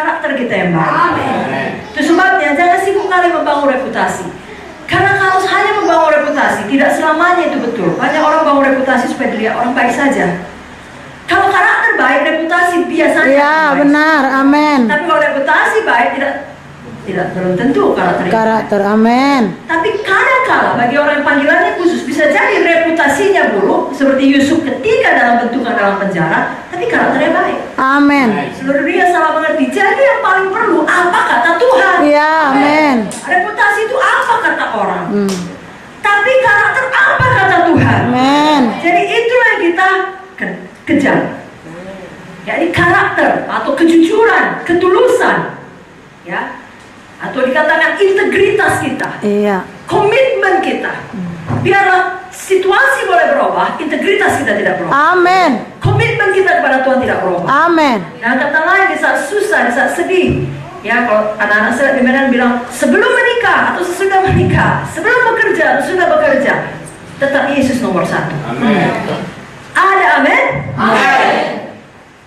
karakter kita yang baik. Itu sebabnya jangan sibuk kali membangun reputasi. Karena kalau hanya membangun reputasi, tidak selamanya itu betul. Banyak orang bangun reputasi supaya dilihat orang baik saja. Kalau karakter baik, reputasi biasanya Ya, baik. benar. Amin. Tapi kalau reputasi baik, tidak belum tentu Karakter. Amin. Tapi kadang-kala bagi orang yang panggilannya khusus, bisa jadi reputasinya buruk, seperti Yusuf ketika dalam bentukan dalam penjara, tapi karakternya baik. Amin. Seluruh dunia salah mengerti. Jadi yang paling perlu apa kata Tuhan. Ya, amin. Reputasi itu apa kata orang. Tapi karakter apa kata Tuhan. Amin. Jadi itulah yang kita kejar. Jadi karakter atau kejujuran, ketulusan, ya, atau dikatakan integritas kita, Iya. komitmen kita. Biarlah situasi boleh berubah, integritas kita tidak berubah. Amin. Komitmen kita kepada Tuhan tidak berubah. Amin. Nah, kata lain di saat susah, di saat sedih, ya, kalau anak-anak saya di Medan bilang sebelum menikah atau sesudah menikah, sebelum bekerja atau sudah bekerja, tetap Yesus nomor satu. Ada amin? Amin.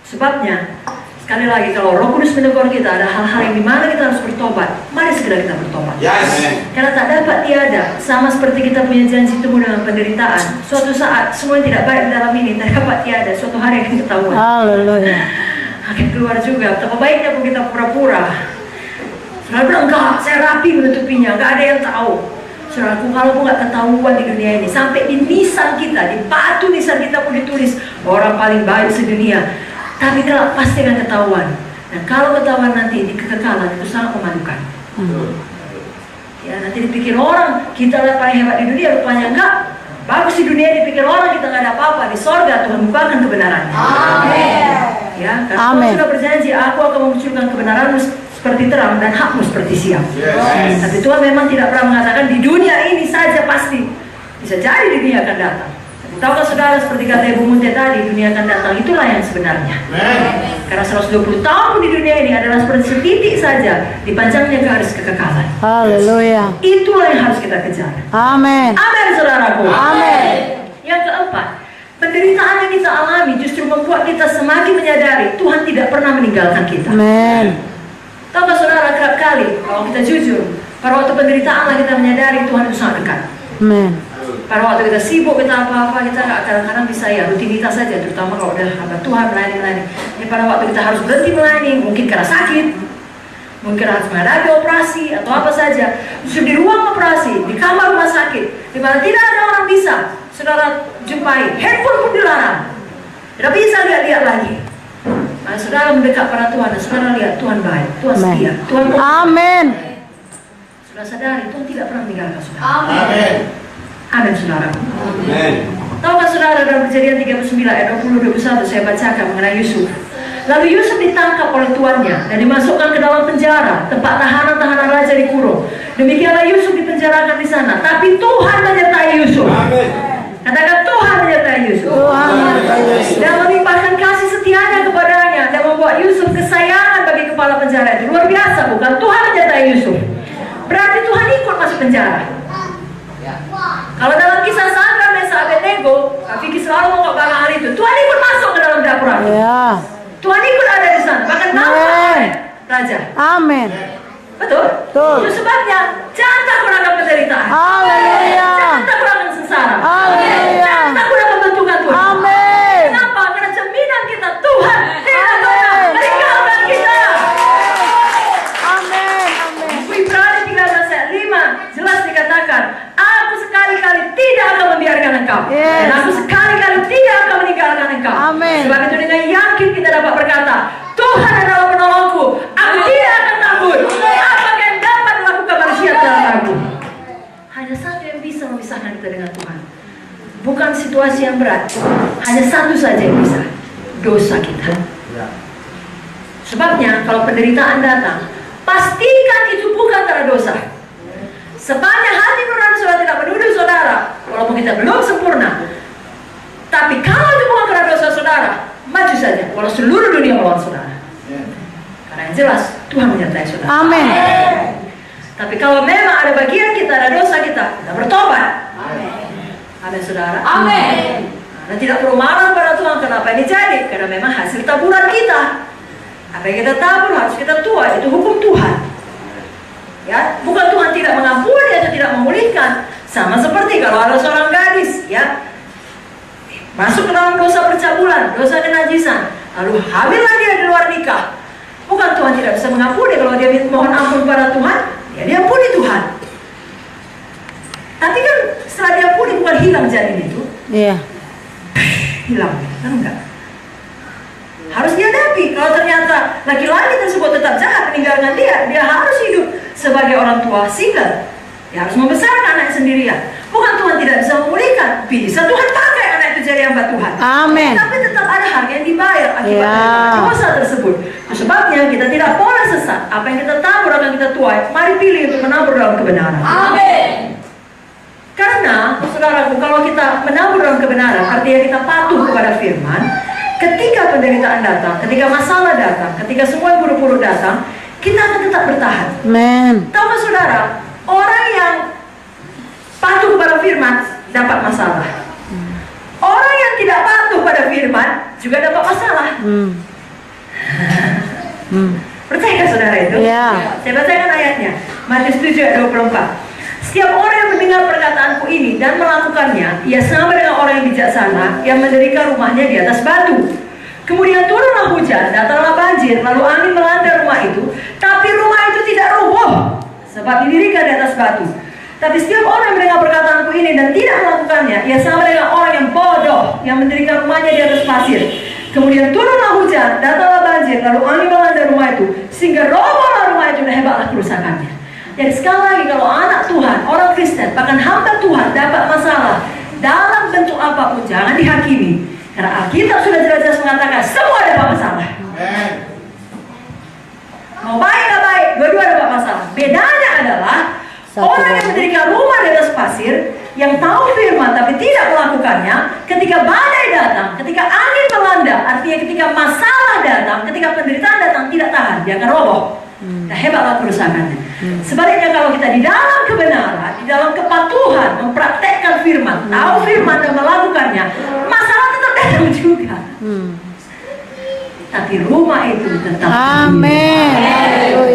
Sebabnya sekali lagi, kalau Roh Kudus menegur kita, ada hal-hal yang dimana kita harus bertobat. Mari segera kita bertobat. Karena tak dapat tiada, sama seperti kita punya janji temu dengan penderitaan. Suatu saat semua yang tidak baik di dalam ini tak dapat tiada, suatu hari akan ketahuan. Haleluya. Akan keluar juga. Betapa baiknya pun kita pura-pura. Saudara bilang, enggak, saya rapi menutupinya, enggak ada yang tahu. Saudaraku, kalau pun enggak ketahuan di dunia ini, sampai di nisan kita, di batu nisan kita pun ditulis orang paling baik sedunia. Tapi kalau pasti akan ketahuan. Dan kalau ketahuan nanti di kekekalan, itu sangat memalukan. Ya, nanti dipikir orang kita lah paling hebat di dunia, rupanya enggak. Bagus di dunia dipikir orang kita enggak ada apa-apa. Di sorga Tuhan bukakan kebenarannya. Amin. Ya, karena Tuhan sudah berjanji, aku akan memunculkan kebenaranmu seperti terang dan hakmu seperti siang. Tapi Tuhan memang tidak pernah mengatakan di dunia ini saja pasti. Bisa jadi di dunia akan datang. Tahukah saudara, seperti kata Ibu Munte tadi, dunia akan datang, itulah yang sebenarnya. Karena 120 tahun di dunia ini adalah seperti setitik saja dipanjangnya garis kekekalan. Haleluya. Itulah yang harus kita kejar. Amin. Amin, saudaraku. Amin. Yang keempat, penderitaan yang kita alami justru membuat kita semakin menyadari Tuhan tidak pernah meninggalkan kita. Amin. Tahukah saudara, kerap kali kalau kita jujur, pada waktu penderitaan lah kita menyadari Tuhan itu sangat dekat. Amin. Pada waktu kita sibuk, kita apa-apa, kita kadang-kadang bisa ya rutinitas saja, terutama kalau udah hamba Tuhan melayani. Jadi pada waktu kita harus berhenti melayani, mungkin karena sakit, mungkin harus menghadapi operasi atau apa saja, justru di ruang operasi, di kamar rumah sakit, di mana tidak ada orang bisa saudara jumpai, handphone pun dilarang, tidak bisa lihat-lihat lagi. Nah, saudara mendekat pada Tuhan, dan saudara lihat Tuhan baik, Tuhan setia, Tuhan Amin. Saudara sadari Tuhan tidak pernah meninggalkan saudara. Amin. Amin, saudara. Amin. Tahukah saudara, dalam Kejadian 39 ayat 20-21 saya bacakan mengenai Yusuf. Lalu Yusuf ditangkap oleh tuannya dan dimasukkan ke dalam penjara, tempat tahanan-tahanan raja dikurung. Demikianlah Yusuf dipenjarakan di sana. Tapi Tuhan menyertai Yusuf. Amin. Katakan, Tuhan menyertai Yusuf. Tuhan menyertai Yusuf. Dan melimpahkan kasih setianya kepadanya dan membuat Yusuf kesayangan bagi kepala penjara itu. Luar biasa, bukan? Tuhan menyertai Yusuf. Berarti Tuhan ikut masuk penjara. Kalau dalam kisah Sadrak, Mesak, Abednego, Fikir selalu mau ke hari itu, Tuhan ikut masuk ke dalam dapur api. Ya. Tuhan ikut ada di sana, bahkan nampak oleh raja. Amin. Betul? Betul. Itu sebabnya jangan takut akan penderitaan. Haleluya. Jangan takut akan sengsara. Haleluya. Jangan takut akan bentukan Tuhan. Amin. Kenapa? Karena jaminan kita Tuhan tidak pernah meninggalkan kita. Amin. Amin. Ibrani 13 ayat 5 jelas dikatakan, aku sekali-kali tidak akan membiarkan engkau. Yes. Dan aku sekali-kali tidak akan meninggalkan engkau. Amin. Sebab itu dengan yakin kita dapat berkata, Tuhan adalah penolongku, aku tidak akan takut. Apakah yang dapat dilakukan manusia terhadap aku? Hanya satu yang bisa memisahkan kita dengan Tuhan. Bukan situasi yang berat. Hanya satu saja yang bisa, dosa kita. Sebabnya kalau penderitaan datang, pastikan itu bukan karena dosa. Sepanjang hati nurani saudara tidak menuduh saudara, walaupun kita belum sempurna. Tapi kalau itu bukan karena dosa saudara, maju saja, walau seluruh dunia melawan saudara. Karena yang jelas Tuhan menyertai saudara. Amin. Tapi kalau memang ada bagian kita, ada dosa kita bertobat. Amin, saudara. Amin. Dan tidak perlu marah pada Tuhan. Kenapa ini jadi? Karena memang hasil taburan kita. Apa yang kita tabur harus kita tuai, itu hukum Tuhan. Ya, bukan Tuhan tidak mengampuni atau tidak memulihkan. Sama seperti kalau ada seorang gadis, ya, masuk ke dalam dosa percabulan, dosa kenajisan, lalu hamillah dia di luar nikah. Bukan Tuhan tidak bisa mengampuni kalau dia mohon ampun kepada Tuhan, ya dia ampuni Tuhan. Tapi kan setelah dia ampuni bukan hilang janin itu, Iya. hilang, kan enggak? Harus dihadapi. Kalau ternyata laki-laki tersebut tetap jahat meninggalkan dia harus hidup sebagai orang tua single. Dia harus membesarkan anak sendirian. Bukan Tuhan tidak bisa memulihkan, bisa Tuhan pakai anak itu jadi hamba Tuhan. Amin. Tapi tetap ada harga yang dibayar akibat dari dosa tersebut. Nah, sebabnya kita tidak boleh sesat. Apa yang kita tabur akan kita tuai. Mari pilih untuk menabur dalam kebenaran. Amin. Karena, saudaraku, kalau kita menabur dalam kebenaran, artinya kita patuh kepada firman. Ketika penderitaan datang, ketika masalah datang, ketika semua yang buruk-buruk datang, kita akan tetap bertahan. Amen. Tahukah saudara, orang yang patuh kepada firman dapat masalah. Orang yang tidak patuh pada firman juga dapat masalah. Percaya saudara itu? Iya. Saya bacakan ayatnya. Matius 7 ayat 24. Setiap orang yang mendengar perkataanku ini dan melakukannya, ia sama dengan orang yang bijaksana yang mendirikan rumahnya di atas batu. Kemudian turunlah hujan, datanglah banjir, lalu angin melanda rumah itu, tapi rumah itu tidak roboh, sebab didirikan di atas batu. Tapi setiap orang yang mendengar perkataanku ini dan tidak melakukannya, ia sama dengan orang yang bodoh yang mendirikan rumahnya di atas pasir. Kemudian turunlah hujan, datanglah banjir, lalu angin melanda rumah itu, sehingga robohlah rumah itu dan hebatlah kerusakannya. Jadi sekali lagi, kalau anak Tuhan, orang Kristen, bahkan hamba Tuhan dapat masalah dalam bentuk apapun, jangan dihakimi. Karena Alkitab sudah jelas-jelas mengatakan semua dapat masalah. Mau baik nggak baik, dua-dua dapat masalah. Bedanya adalah orang yang mendirikan rumah di atas pasir, yang tahu firman tapi tidak melakukannya, ketika badai datang, ketika angin melanda, artinya ketika masalah datang, ketika penderitaan datang, tidak tahan, dia akan roboh. Nah, hebatlah kerusakannya. Sebaliknya kalau kita di dalam kebenaran, di dalam kepatuhan, mempraktekkan firman, tahu firman dan melakukannya, masalah tetap datang juga. Tapi rumah itu tetap. Amin. Haleluya.